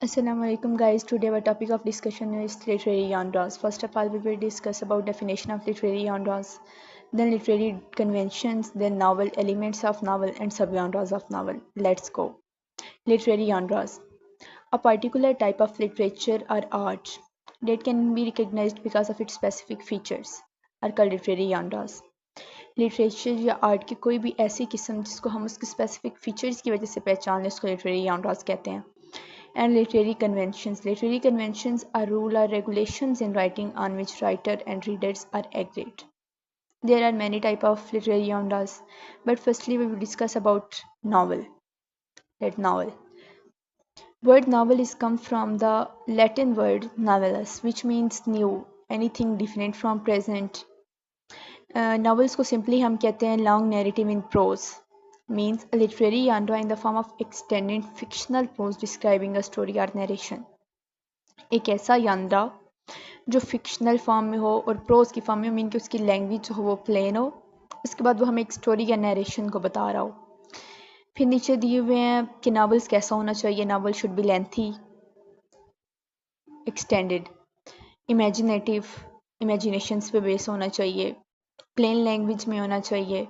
Assalamu alaikum guys. Today our topic of discussion is literary genres. First of all, we will discuss about definition of literary genres, then literary conventions, then novel, elements of novel and subgenres of novel. Let's go. Literary genres. A particular type of literature or art that can be recognized because of its specific features are called literary genres. Literature या art की कोई भी ऐसी किस्म जिसको हम उसके specific features की वजह से पहचान लें उसको लिटरेरी जॉनर्स कहते हैं. And literary conventions. Literary conventions are rule or regulations in writing on which writer and readers are agreed. There are many type of literary genres, but firstly we will discuss about novel. Let novel. Word novel is come from the Latin word novellus, which means new, anything different from present. Novels को simply हम कहते हैं long narrative in prose. Means a literary genre in the form of extended fictional prose describing a story or narration. एक ऐसा यात्रा जो fictional form में हो और प्रोज की फॉर्म में, मीन कि उसकी लैंग्वेज हो वो प्लेन हो, उसके बाद वो हमें एक स्टोरी या नरेशन को बता रहा हो. फिर नीचे दिए हुए हैं कि नावल्स कैसा होना चाहिए. Novel should be lengthy, extended, imaginative, imaginations पे बेस होना चाहिए, प्लेन लैंग्वेज में होना चाहिए.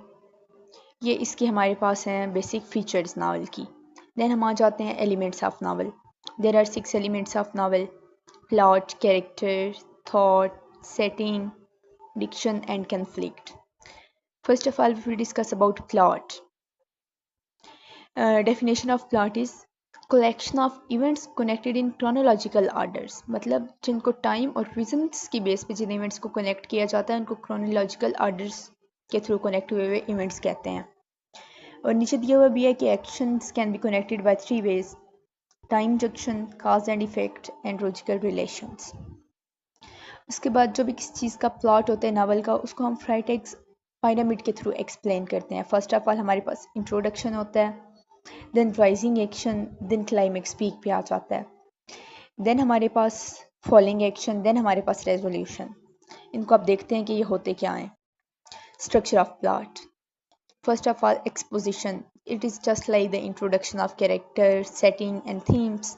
ये इसके हमारे पास हैं बेसिक फीचर्स नावल की. देन हम आ जाते हैं elements of novel. There are 6 elements of novel: plot, character, thought, setting, diction, and conflict. First of all, we will discuss about plot. Definition of plot is collection of events connected in chronological orders. मतलब जिनको time और reasons की base पे जिन events को connect किया जाता है उनको chronological orders के थ्रू कनेक्ट हुए इवेंट्स कहते हैं. और नीचे दिया हुआ भी है कि actions can be connected by 3 ways: time junction, cause and effect, and logical relations. उसके बाद जो भी किसी चीज़ का प्लॉट होता है नावल का, उसको हम फ्राइटेक्स पायरामिड के थ्रू एक्सप्लेन करते हैं. फर्स्ट ऑफ ऑल हमारे पास इंट्रोडक्शन होता है, then rising action, then climax peak पे आ जाता है, देन हमारे पास फॉलिंग एक्शन, देन हमारे पास रेजोल्यूशन. इनको आप देखते हैं कि ये होते क्या हैं. Structure of plot. First of all exposition. It is just like the introduction of characters, setting and themes.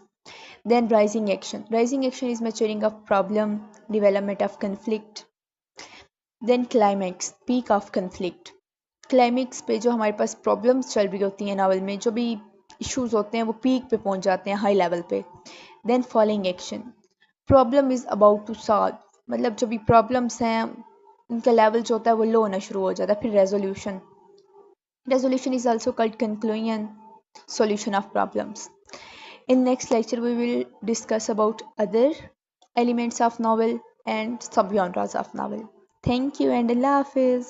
Then rising action. Rising action is maturing of problem, development of conflict. Then climax, peak of conflict. Climax पे जो हमारे पास problems चल रही होती हैं novel में, जो भी इश्यूज होते हैं वो पीक पे पहुंच जाते हैं, हाई लेवल पे. Then following action. Problem is about to solve, मतलब जो भी प्रॉब्लम्स हैं उनका लेवल जो होता है वो लो होना शुरू हो जाता है. फिर resolution. Resolution is also called conclusion, solution of problems. In next lecture we will discuss about other elements of novel and subgenres of novel. Thank you and Allah Hafiz.